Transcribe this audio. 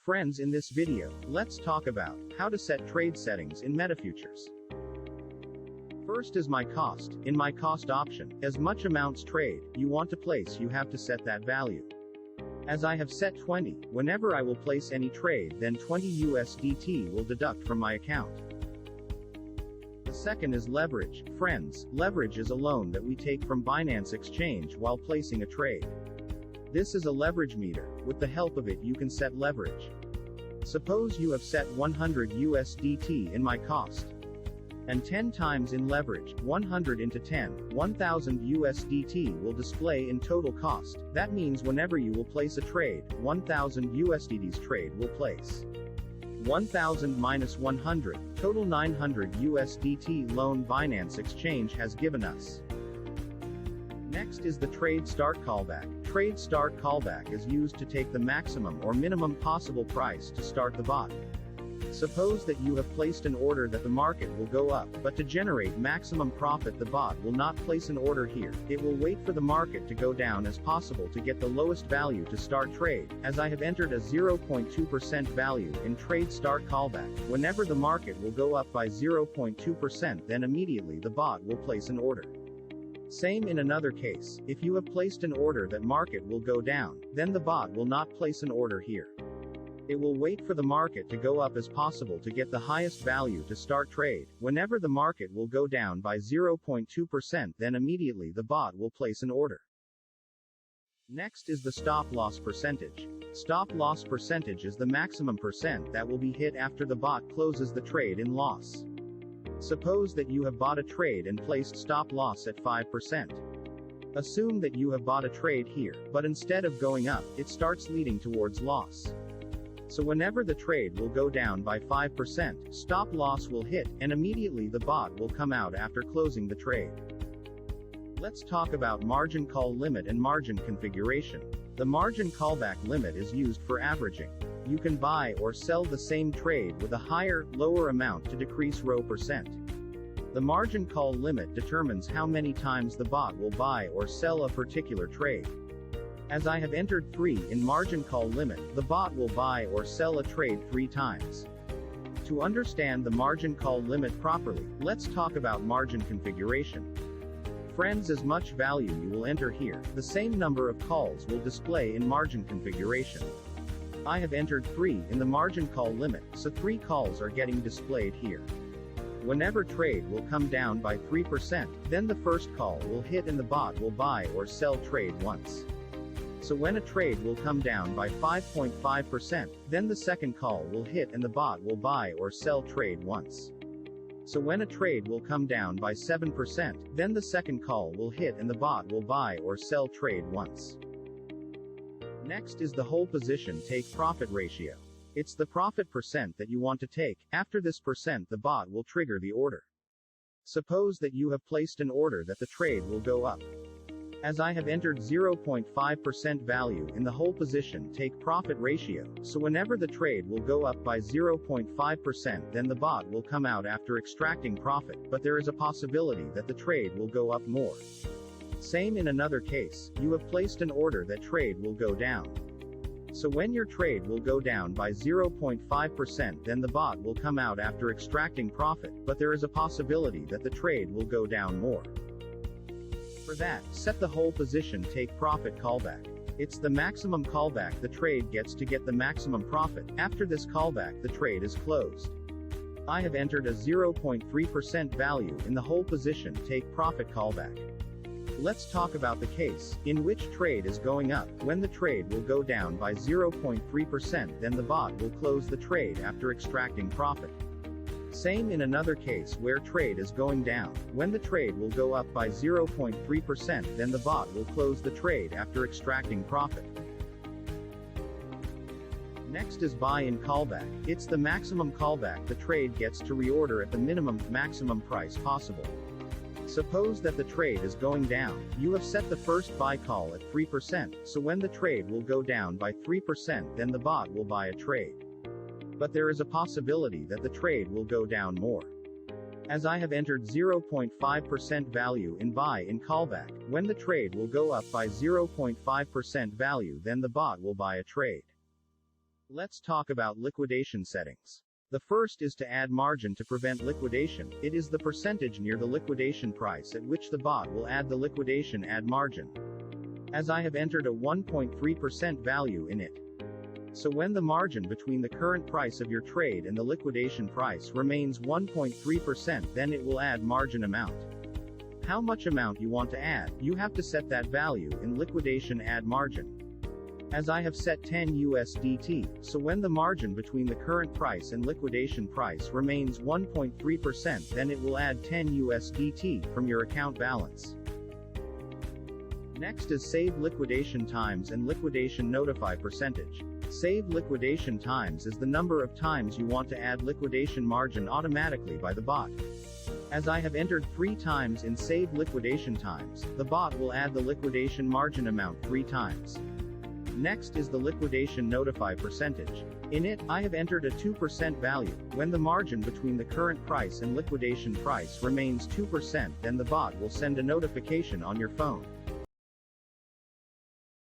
Friends, in this video, let's talk about how to set trade settings in MetaFutures. First is my cost. In my cost option, as much amounts trade you want to place, you have to set that value. As I have set 20, whenever I will place any trade, then 20 USDT will deduct from my account. The second is leverage. Friends, leverage is a loan that we take from Binance exchange while placing a trade. This is a leverage meter. With the help of it you can set leverage. Suppose you have set 100 USDT in my cost. And 10 times in leverage, 100 into 10, 1000 USDT will display in total cost. That means whenever you will place a trade, 1000 USDT's trade will place. 1000 minus 100, total 900 USDT loan Binance exchange has given us. Next is the trade start callback. Trade start callback is used to take the maximum or minimum possible price to start the bot. Suppose that you have placed an order that the market will go up, but to generate maximum profit the bot will not place an order here. It will wait for the market to go down as possible to get the lowest value to start trade. As I have entered a 0.2% value in trade start callback, whenever the market will go up by 0.2%, then immediately the bot will place an order. Same in another case, if you have placed an order that market will go down, then the bot will not place an order here. It will wait for the market to go up as possible to get the highest value to start trade. Whenever the market will go down by 0.2%, then immediately the bot will place an order. Next is the stop loss percentage. Stop loss percentage is the maximum percent that will be hit after the bot closes the trade in loss. Suppose that you have bought a trade and placed stop loss at 5%. Assume that you have bought a trade here, but instead of going up, it starts leading towards loss. So whenever the trade will go down by 5%, stop loss will hit, and immediately the bot will come out after closing the trade. Let's talk about margin call limit and margin configuration. The margin callback limit is used for averaging. You can buy or sell the same trade with a higher, lower amount to decrease row percent. The margin call limit determines how many times the bot will buy or sell a particular trade. As I have entered 3 in margin call limit, the bot will buy or sell a trade 3 times. To understand the margin call limit properly, let's talk about margin configuration. Friends, as much value you will enter here, the same number of calls will display in margin configuration. I have entered 3 in the margin call limit, so 3 calls are getting displayed here. Whenever trade will come down by 3%, then the first call will hit and the bot will buy or sell trade once. So when a trade will come down by 5.5%, then the second call will hit and the bot will buy or sell trade once. So when a trade will come down by 7%, then the second call will hit and the bot will buy or sell trade once. Next is the whole position take profit ratio. It's the profit percent that you want to take. After this percent, the bot will trigger the order. Suppose that you have placed an order that the trade will go up. As I have entered 0.5% value in the whole position take profit ratio, so whenever the trade will go up by 0.5%, then the bot will come out after extracting profit, but there is a possibility that the trade will go up more. Same in another case, you have placed an order that trade will go down. So when your trade will go down by 0.5%, then the bot will come out after extracting profit, but there is a possibility that the trade will go down more. For that, set the whole position take profit callback. It's the maximum callback the trade gets to get the maximum profit. After this callback the trade is closed. I have entered a 0.3% value in the whole position take profit callback. Let's talk about the case in which trade is going up. When the trade will go down by 0.3%, then the bot will close the trade after extracting profit. Same in another case where trade is going down. When the trade will go up by 0.3%, then the bot will close the trade after extracting profit. Next is buy-in callback. It's the maximum callback the trade gets to reorder at the minimum maximum price possible. Suppose that the trade is going down. You have set the first buy call at 3%, so when the trade will go down by 3%, then the bot will buy a trade. But there is a possibility that the trade will go down more. As I have entered 0.5% value in buy-in callback, when the trade will go up by 0.5% value, then the bot will buy a trade. Let's talk about liquidation settings. The first is to add margin to prevent liquidation. It is the percentage near the liquidation price at which the bot will add the liquidation add margin. As I have entered a 1.3% value in it. So when the margin between the current price of your trade and the liquidation price remains 1.3%, then it will add margin amount. How much amount you want to add, you have to set that value in liquidation add margin. As I have set 10 USDT, so when the margin between the current price and liquidation price remains 1.3%, then it will add 10 USDT from your account balance. Next is save liquidation times and liquidation notify percentage. Save liquidation times is the number of times you want to add liquidation margin automatically by the bot. As I have entered 3 times in save liquidation times, the bot will add the liquidation margin amount 3 times. Next is the liquidation notify percentage. In it, I have entered a 2% value. When the margin between the current price and liquidation price remains 2%, then the bot will send a notification on your phone.